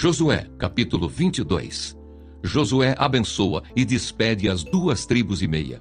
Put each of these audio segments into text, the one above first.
Josué, capítulo 22. Josué abençoa e despede as 2 tribos e meia.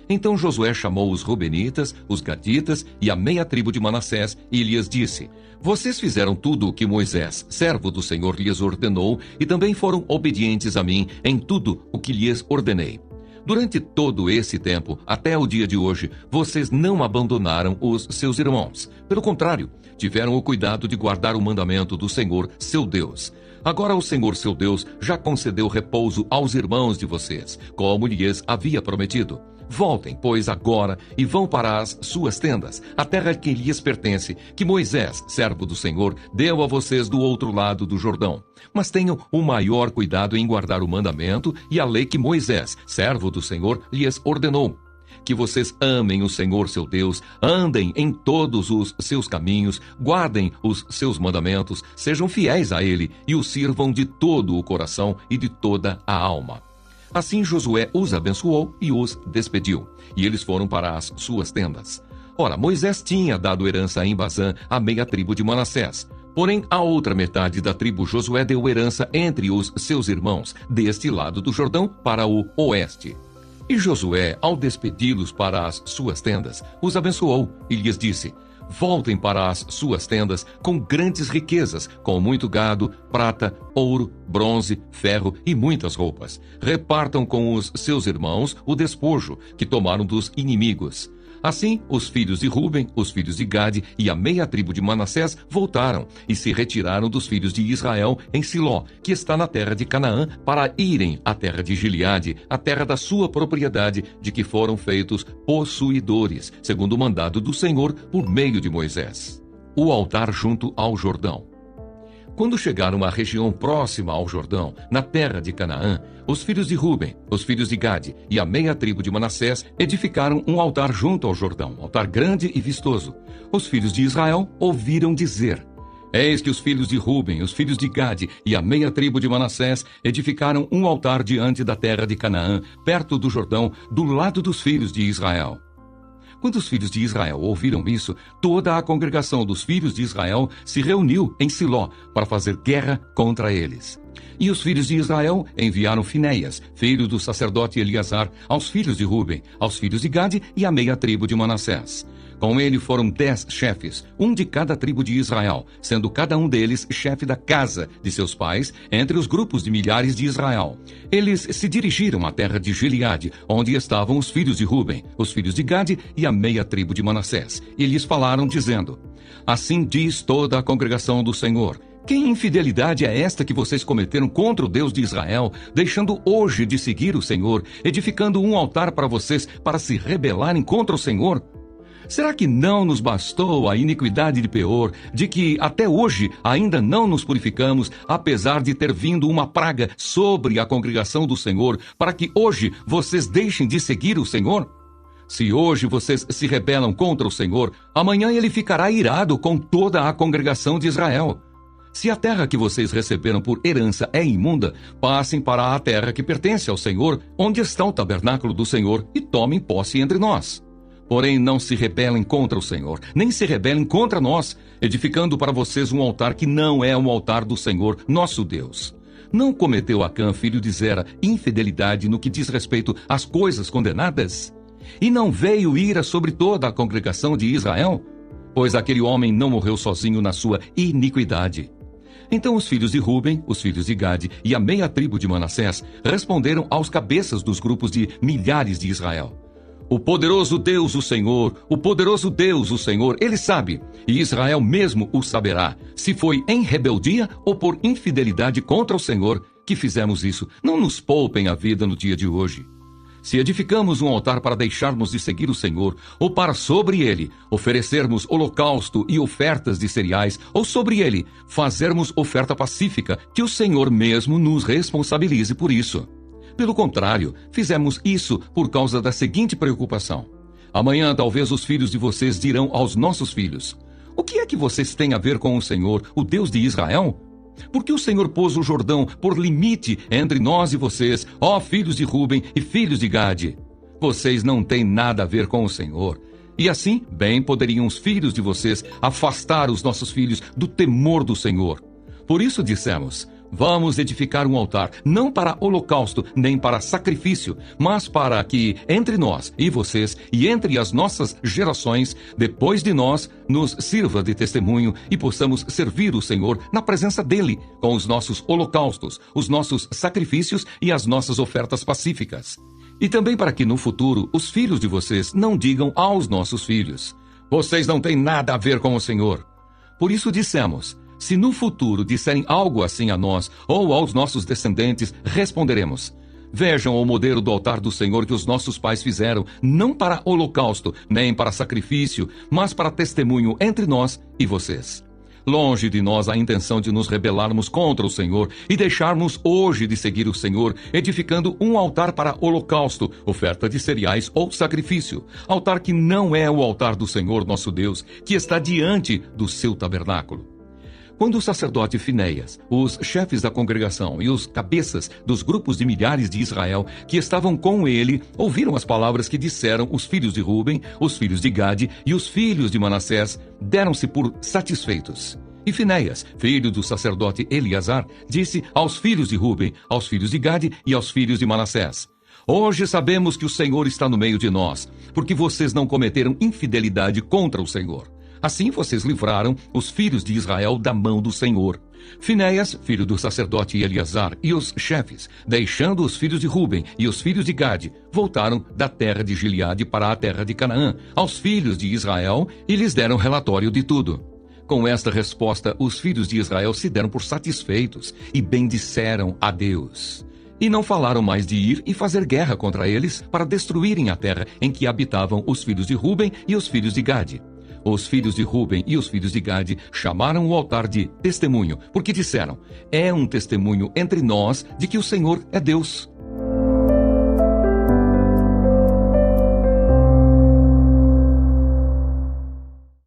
Então Josué chamou os Rubenitas, os Gaditas e a meia tribo de Manassés e lhes disse: Vocês fizeram tudo o que Moisés, servo do Senhor, lhes ordenou e também foram obedientes a mim em tudo o que lhes ordenei. Durante todo esse tempo, até o dia de hoje, vocês não abandonaram os seus irmãos. Pelo contrário, tiveram o cuidado de guardar o mandamento do Senhor, seu Deus. Agora o Senhor, seu Deus, já concedeu repouso aos irmãos de vocês, como lhes havia prometido. Voltem, pois, agora e vão para as suas tendas, a terra que lhes pertence, que Moisés, servo do Senhor, deu a vocês do outro lado do Jordão. Mas tenham o maior cuidado em guardar o mandamento e a lei que Moisés, servo do Senhor, lhes ordenou. Que vocês amem o Senhor, seu Deus, andem em todos os seus caminhos, guardem os seus mandamentos, sejam fiéis a Ele e o sirvam de todo o coração e de toda a alma. Assim Josué os abençoou e os despediu, e eles foram para as suas tendas. Ora, Moisés tinha dado herança em Bazã à meia tribo de Manassés. Porém, a outra metade da tribo Josué deu herança entre os seus irmãos, deste lado do Jordão para o oeste. E Josué, ao despedi-los para as suas tendas, os abençoou e lhes disse: Voltem para as suas tendas com grandes riquezas, com muito gado, prata, ouro, bronze, ferro e muitas roupas. Repartam com os seus irmãos o despojo que tomaram dos inimigos. Assim, os filhos de Ruben, os filhos de Gade e a meia tribo de Manassés voltaram e se retiraram dos filhos de Israel em Siló, que está na terra de Canaã, para irem à terra de Gileade, a terra da sua propriedade, de que foram feitos possuidores, segundo o mandado do Senhor por meio de Moisés. O altar junto ao Jordão. Quando chegaram à região próxima ao Jordão, na terra de Canaã, os filhos de Ruben, os filhos de Gade e a meia tribo de Manassés edificaram um altar junto ao Jordão, altar grande e vistoso. Os filhos de Israel ouviram dizer: Eis que os filhos de Ruben, os filhos de Gade e a meia tribo de Manassés edificaram um altar diante da terra de Canaã, perto do Jordão, do lado dos filhos de Israel. Quando os filhos de Israel ouviram isso, toda a congregação dos filhos de Israel se reuniu em Siló para fazer guerra contra eles. E os filhos de Israel enviaram Finéias, filho do sacerdote Eleazar, aos filhos de Ruben, aos filhos de Gade e à meia tribo de Manassés. Com ele foram 10 chefes, um de cada tribo de Israel, sendo cada um deles chefe da casa de seus pais, entre os grupos de milhares de Israel. Eles se dirigiram à terra de Gileade, onde estavam os filhos de Ruben, os filhos de Gade e a meia tribo de Manassés. E lhes falaram, dizendo: Assim diz toda a congregação do Senhor: Que infidelidade é esta que vocês cometeram contra o Deus de Israel, deixando hoje de seguir o Senhor, edificando um altar para vocês para se rebelarem contra o Senhor? Será que não nos bastou a iniquidade de Peor, de que até hoje ainda não nos purificamos, apesar de ter vindo uma praga sobre a congregação do Senhor, para que hoje vocês deixem de seguir o Senhor? Se hoje vocês se rebelam contra o Senhor, amanhã ele ficará irado com toda a congregação de Israel. Se a terra que vocês receberam por herança é imunda, passem para a terra que pertence ao Senhor, onde está o tabernáculo do Senhor, e tomem posse entre nós. Porém, não se rebelem contra o Senhor, nem se rebelem contra nós, edificando para vocês um altar que não é um altar do Senhor, nosso Deus. Não cometeu Acã, filho de Zera, infidelidade no que diz respeito às coisas condenadas? E não veio ira sobre toda a congregação de Israel? Pois aquele homem não morreu sozinho na sua iniquidade. Então os filhos de Ruben, os filhos de Gade e a meia tribo de Manassés responderam aos cabeças dos grupos de milhares de Israel: O poderoso Deus, o Senhor, o poderoso Deus, o Senhor, ele sabe, e Israel mesmo o saberá, se foi em rebeldia ou por infidelidade contra o Senhor que fizemos isso. Não nos poupem a vida no dia de hoje. Se edificamos um altar para deixarmos de seguir o Senhor, ou para sobre ele oferecermos holocausto e ofertas de cereais, ou sobre ele fazermos oferta pacífica, que o Senhor mesmo nos responsabilize por isso. Pelo contrário, fizemos isso por causa da seguinte preocupação: amanhã talvez os filhos de vocês dirão aos nossos filhos: O que é que vocês têm a ver com o Senhor, o Deus de Israel? Porque o Senhor pôs o Jordão por limite entre nós e vocês, ó filhos de Ruben e filhos de Gade. Vocês não têm nada a ver com o Senhor. E assim, bem poderiam os filhos de vocês afastar os nossos filhos do temor do Senhor. Por isso dissemos: Vamos edificar um altar, não para holocausto, nem para sacrifício, mas para que entre nós e vocês, e entre as nossas gerações, depois de nós, nos sirva de testemunho e possamos servir o Senhor na presença dele, com os nossos holocaustos, os nossos sacrifícios e as nossas ofertas pacíficas. E também para que no futuro os filhos de vocês não digam aos nossos filhos: vocês não têm nada a ver com o Senhor. Por isso dissemos: se no futuro disserem algo assim a nós ou aos nossos descendentes, responderemos: vejam o modelo do altar do Senhor que os nossos pais fizeram, não para holocausto, nem para sacrifício, mas para testemunho entre nós e vocês. Longe de nós a intenção de nos rebelarmos contra o Senhor e deixarmos hoje de seguir o Senhor, edificando um altar para holocausto, oferta de cereais ou sacrifício. Altar que não é o altar do Senhor nosso Deus, que está diante do seu tabernáculo. Quando o sacerdote Finéias, os chefes da congregação e os cabeças dos grupos de milhares de Israel que estavam com ele ouviram as palavras que disseram os filhos de Ruben, os filhos de Gade e os filhos de Manassés, deram-se por satisfeitos. E Finéias, filho do sacerdote Eleazar, disse aos filhos de Ruben, aos filhos de Gade e aos filhos de Manassés: hoje sabemos que o Senhor está no meio de nós, porque vocês não cometeram infidelidade contra o Senhor. Assim vocês livraram os filhos de Israel da mão do Senhor. Finéias, filho do sacerdote Eleazar, e os chefes, deixando os filhos de Ruben e os filhos de Gade, voltaram da terra de Gileade para a terra de Canaã, aos filhos de Israel, e lhes deram relatório de tudo. Com esta resposta, os filhos de Israel se deram por satisfeitos e bendisseram a Deus. E não falaram mais de ir e fazer guerra contra eles para destruírem a terra em que habitavam os filhos de Ruben e os filhos de Gade. Os filhos de Ruben e os filhos de Gade chamaram o altar de testemunho, porque disseram: é um testemunho entre nós de que o Senhor é Deus.